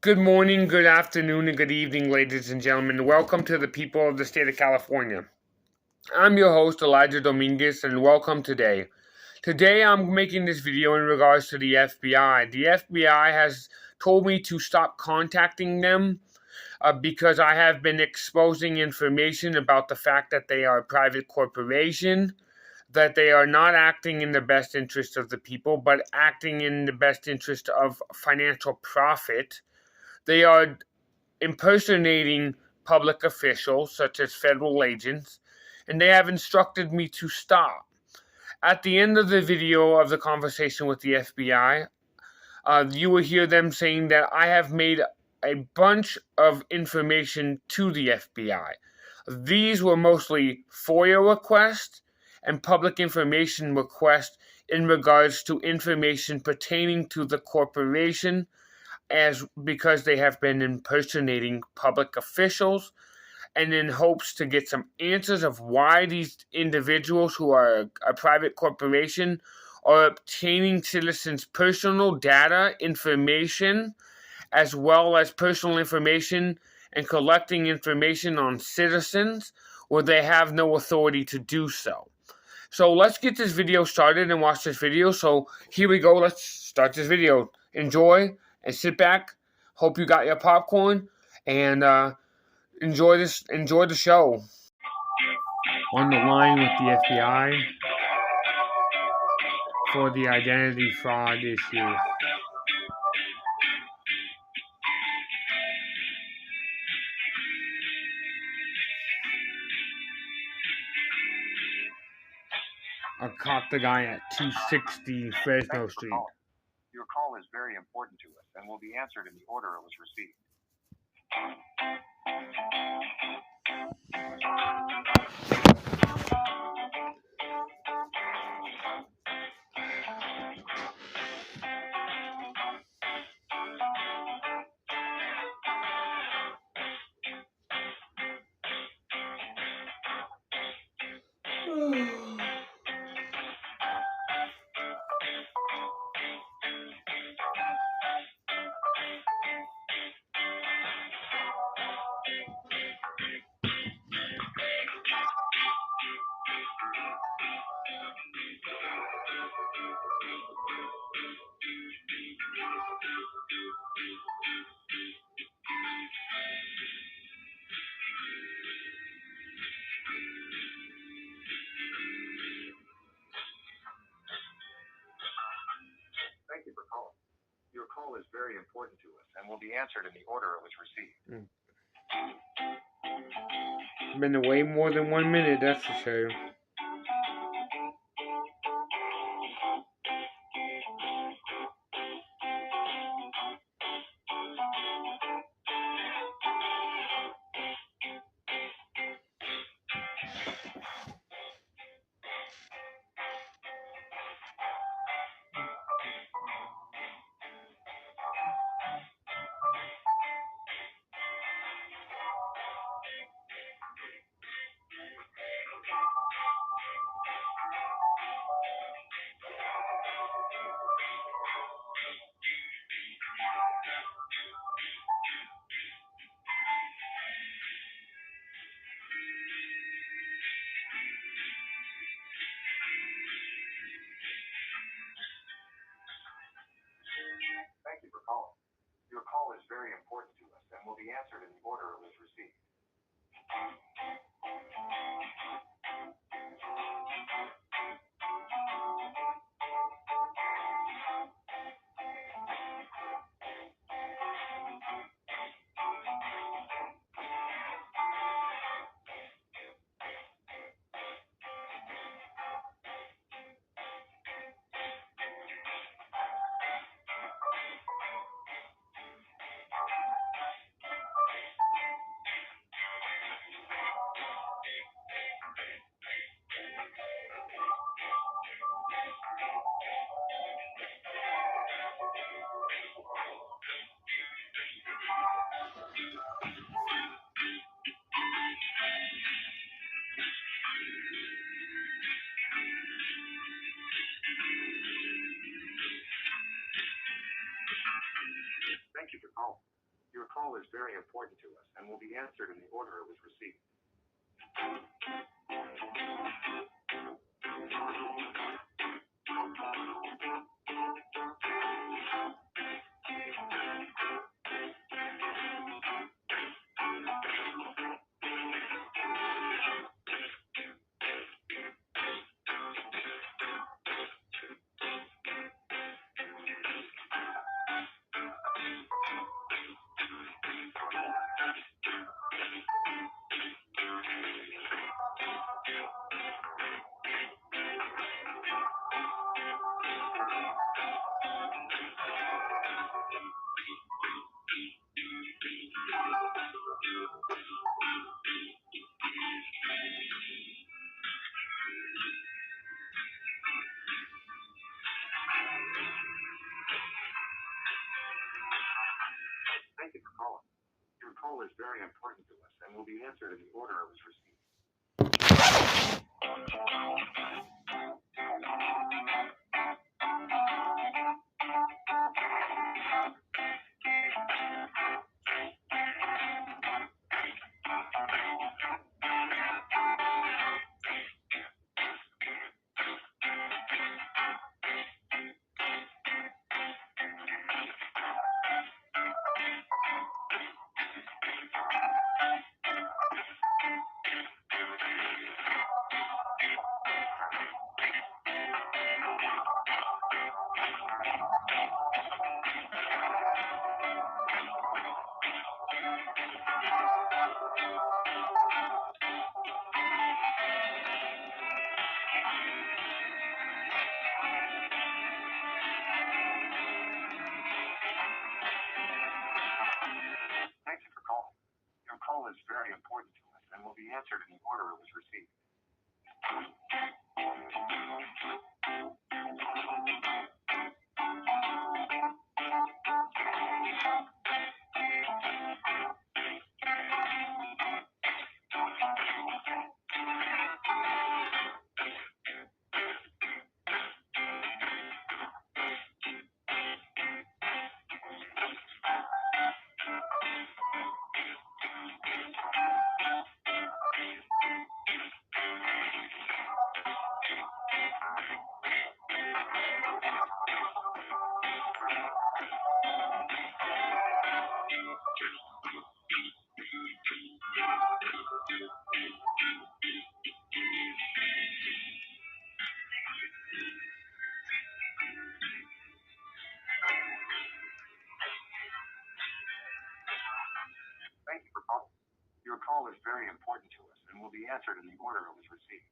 Good morning, good afternoon, and good evening, ladies and gentlemen. Welcome to the people of the state of California. I'm your host, Elijah Dominguez, and welcome today. Today, I'm making this video in regards to the FBI. The FBI has told me to stop contacting them because I have been exposing information about the fact that they are a private corporation, that they are not acting in the best interest of the people, but acting in the best interest of financial profit. They are impersonating public officials, such as federal agents, and they have instructed me to stop. At the end of the video of the conversation with the FBI, you will hear them saying that I have made a bunch of information to the FBI. These were mostly FOIA requests and public information requests in regards to information pertaining to the corporation, as because they have been impersonating public officials, and in hopes to get some answers of why these individuals who are a private corporation are obtaining citizens' personal data information, as well as personal information, and collecting information on citizens where they have no authority to do so. So let's get this video started and watch this video. So here we go. Let's start this video. Enjoy and sit back. Hope you got your popcorn and enjoy this. Enjoy the show. On the line with the FBI for the identity fraud issue. I caught the guy at 260 Fresno Street. Your call is very important to us and will be answered in the order it was received. Thank you for calling. Your call is very important to us and will be answered in the order it was received. Been away more than 1 minute, that's for sure. Thank you for calling. Your call is very important to us and will be answered in the order it was received. Your call is very important to us and will be answered in the order it was received. Thank you for calling. Your call is very important to us and will be answered in the order it was received. Thank you for calling. Your call is very important to us and will be answered in the order it was received. Thank you for calling. Your call is very important to us and will be answered in the order it was received.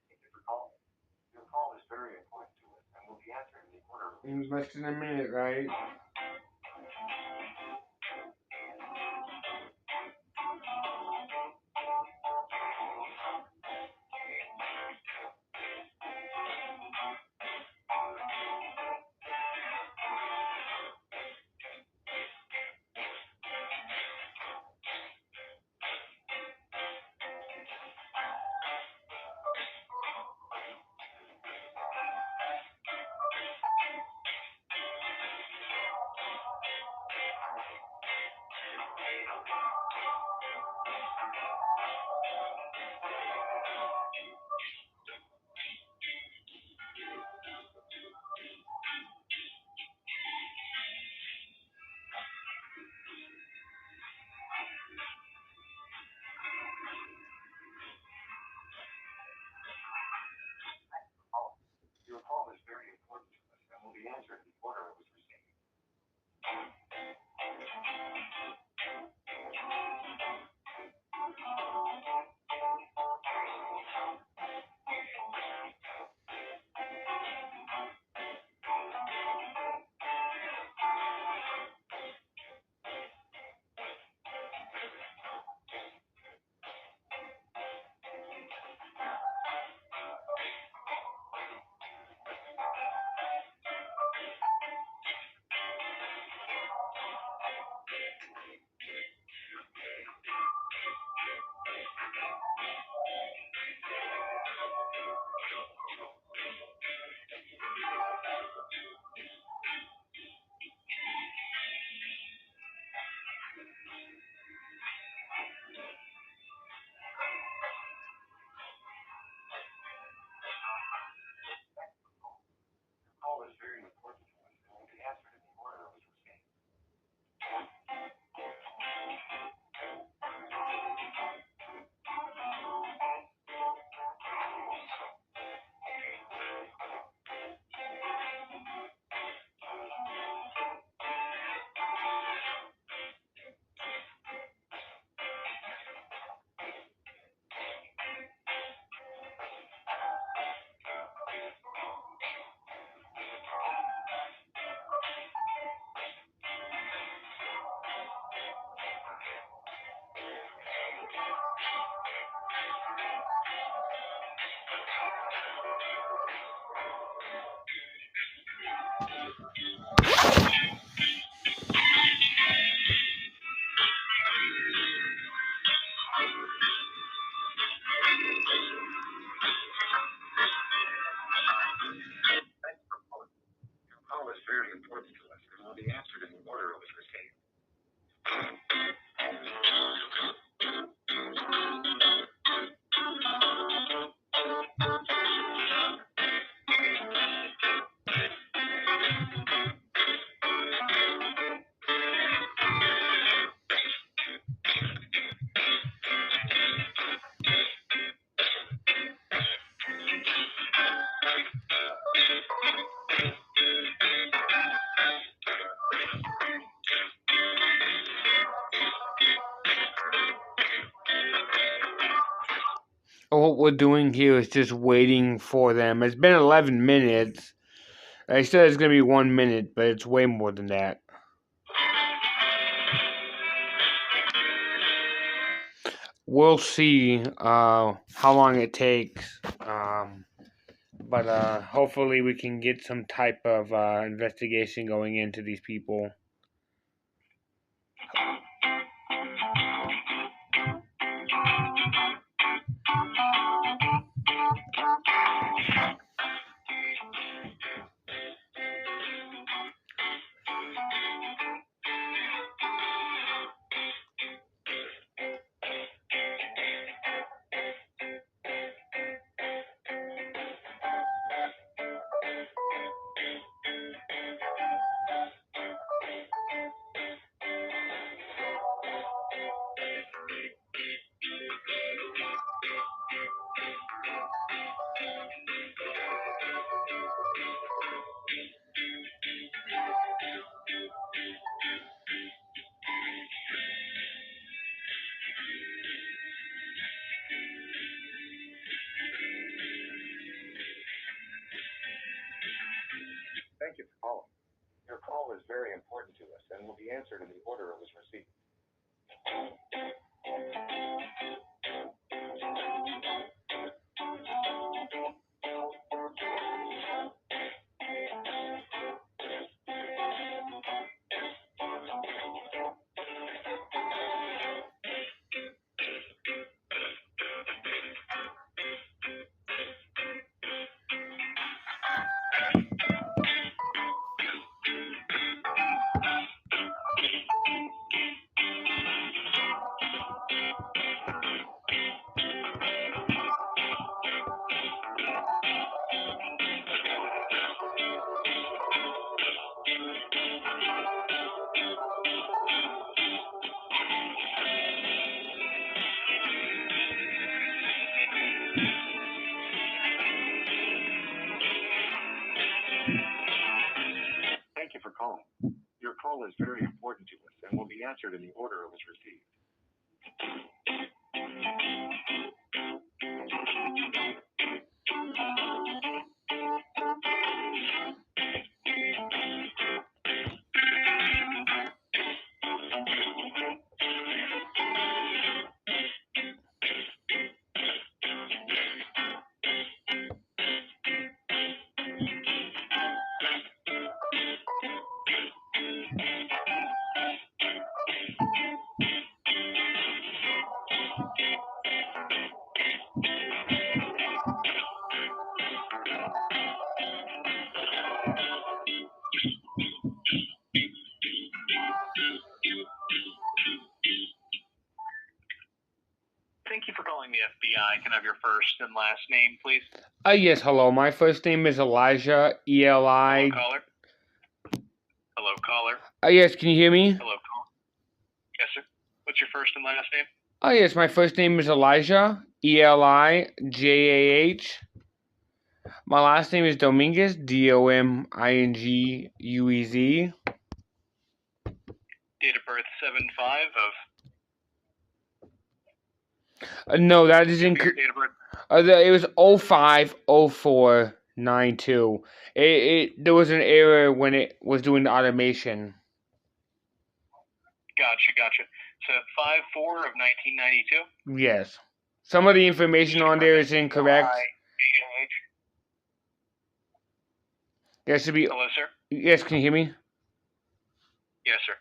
Thank you for calling. Your call is very important to us and will be answered in the order. In less than a minute, right? Call is very important to us and will be answered in the order it was received. Thank you for calling. Your call is very important to us and will be answered in the order it was received. What we're doing here is just waiting for them. It's been 11 minutes. I said it's going to be 1 minute, but it's way more than that. We'll see how long it takes. But hopefully we can get some type of investigation going into these people. Thank you for calling. Your call is very important to us and will be answered in the order it was received. Thank you for calling. Your call is very important to us and will be answered in the order it was received. Thank you for calling the FBI. Can I have your first and last name, please? Yes, hello. My first name is Elijah, E-L-I. Hello, caller. Hello, caller. Yes, can you hear me? Hello, caller. Yes, sir. What's your first and last name? Yes, my first name is Elijah, E-L-I-J-A-H. My last name is Dominguez, D-O-M-I-N-G-U-E-Z. Date of birth 7/5 of. No, that is Your incorrect. date of birth. It was 050492. There was an error when it was doing the automation. Gotcha. So 5/4 of 1992. Yes. Some of the information on there is incorrect. E-L-I-J-A-H. There should be. Hello, sir. Yes, can you hear me? Yes, sir.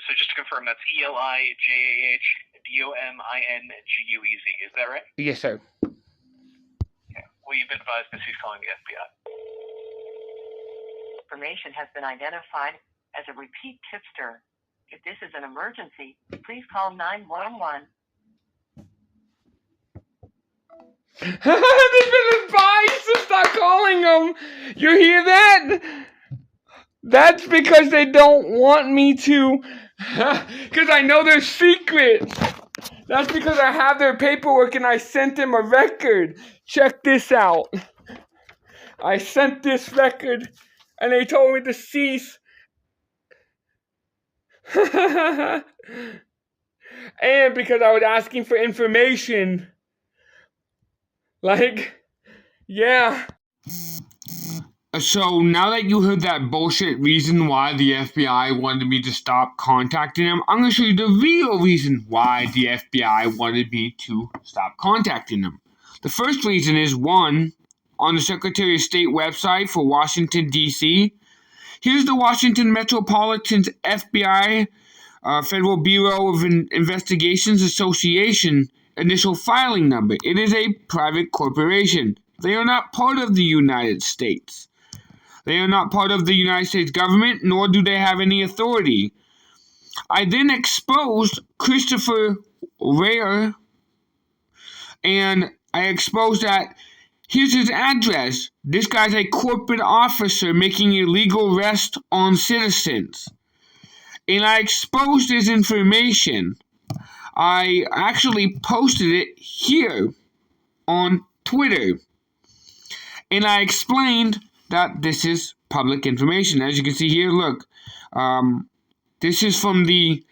So just to confirm, that's E-L-I-J-A-H D-O-M-I-N-G-U-E-Z. Is that right? Yes, sir. Okay. Well, you've been advised that he's calling the FBI. Information has been identified as a repeat tipster. If this is an emergency, please call 911. They've been advised to stop calling them. You hear that? That's because they don't want me to. Because I know their secrets. That's because I have their paperwork and I sent them a record. Check this out. I sent this record and they told me to cease. And because I was asking for information. Yeah. So now that you heard that bullshit reason why the FBI wanted me to stop contacting them, I'm going to show you the real reason why the FBI wanted me to stop contacting them. The first reason is, one, on the Secretary of State website for Washington, D.C., here's the Washington Metropolitan's FBI, Federal Bureau of Investigations Association, initial filing number. It is a private corporation. They are not part of the United States. They are not part of the United States government, nor do they have any authority. I then exposed Christopher Wray, and I exposed that here's his address. This guy's a corporate officer making illegal arrests on citizens. And I exposed his information. I actually posted it here on Twitter. And I explained that this is public information. As you can see here, look. This is from the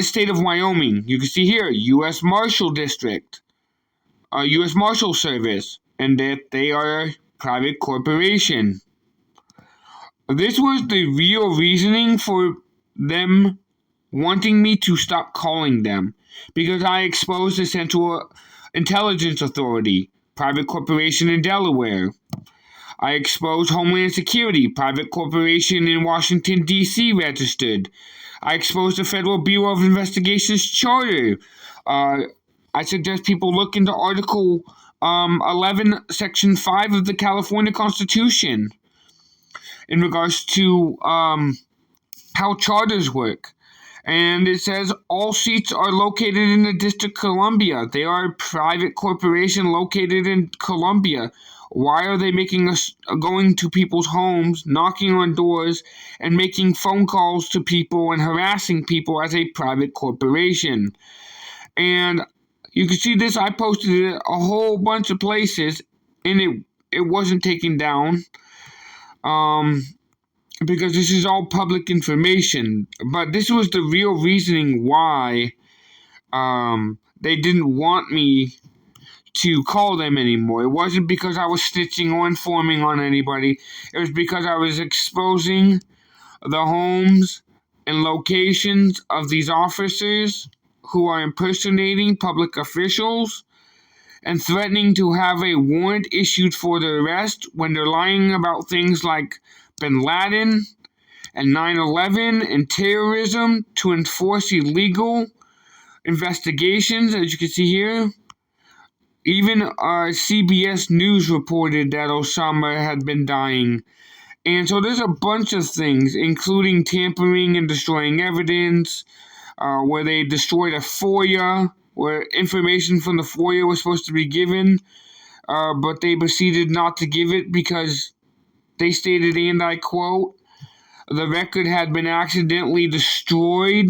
state of Wyoming. You can see here, U.S. Marshal District, U.S. Marshal Service, and that they are a private corporation. This was the real reasoning for them wanting me to stop calling them, because I exposed the Central Intelligence Authority, private corporation in Delaware. I exposed Homeland Security, private corporation in Washington, D.C. registered. I exposed the Federal Bureau of Investigations charter. I suggest people look into Article 11, Section 5 of the California Constitution in regards to how charters work. And it says all seats are located in the District of Columbia. They are a private corporation located in Columbia. Why are they going to people's homes, knocking on doors, and making phone calls to people and harassing people as a private corporation? And you can see this. I posted it a whole bunch of places, and it wasn't taken down. Because this is all public information. But this was the real reasoning why they didn't want me to call them anymore. It wasn't because I was snitching or informing on anybody. It was because I was exposing the homes and locations of these officers who are impersonating public officials and threatening to have a warrant issued for their arrest when they're lying about things like Bin Laden and 9/11 and terrorism to enforce illegal investigations, as you can see here. Even CBS News reported that Osama had been dying. And so there's a bunch of things, including tampering and destroying evidence, where they destroyed a FOIA, where information from the FOIA was supposed to be given, but they proceeded not to give it because they stated, and I quote, the record had been accidentally destroyed,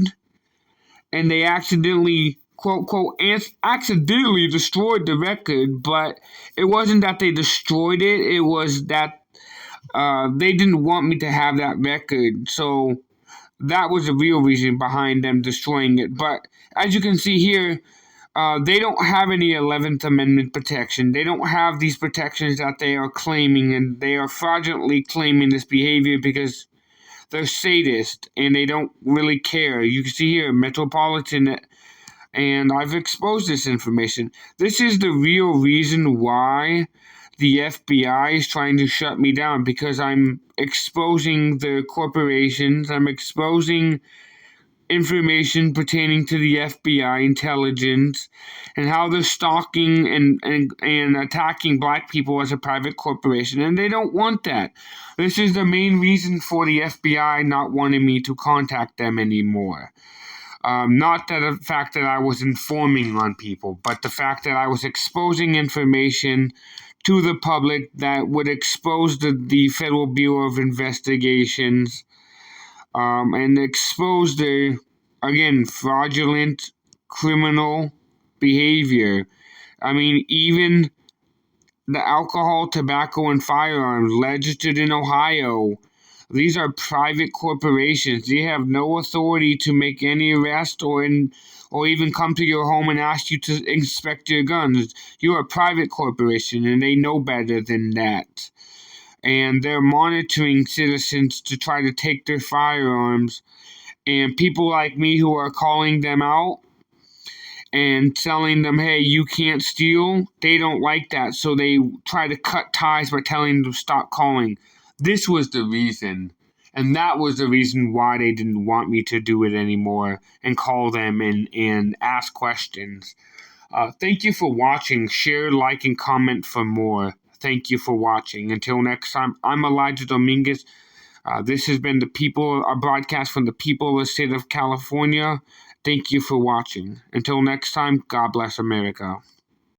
and they accidentally, quote, quote, accidentally destroyed the record, but it wasn't that they destroyed it, it was that they didn't want me to have that record, so that was the real reason behind them destroying it. But as you can see here, they don't have any 11th Amendment protection. They don't have these protections that they are claiming, and they are fraudulently claiming this behavior because they're sadists and they don't really care. You can see here, Metropolitan, and I've exposed this information. This is the real reason why the FBI is trying to shut me down, because I'm exposing the corporations, I'm exposing information pertaining to the FBI intelligence and how they're stalking and attacking black people as a private corporation, and they don't want that. This is the main reason for the FBI not wanting me to contact them anymore. Not the fact that I was informing on people, but the fact that I was exposing information to the public that would expose the Federal Bureau of Investigations, and expose the, again, fraudulent criminal behavior. I mean, even the alcohol, tobacco, and firearms registered in Ohio, these are private corporations. They have no authority to make any arrest or even come to your home and ask you to inspect your guns. You're a private corporation, and they know better than that. And they're monitoring citizens to try to take their firearms. And people like me who are calling them out and telling them, hey, you can't steal, they don't like that. So they try to cut ties by telling them to stop calling. This was the reason. And that was the reason why they didn't want me to do it anymore and call them and ask questions. Thank you for watching. Share, like, and comment for more. Thank you for watching. Until next time, I'm Elijah Dominguez. This has been a broadcast from the people of the state of California. Thank you for watching. Until next time, God bless America.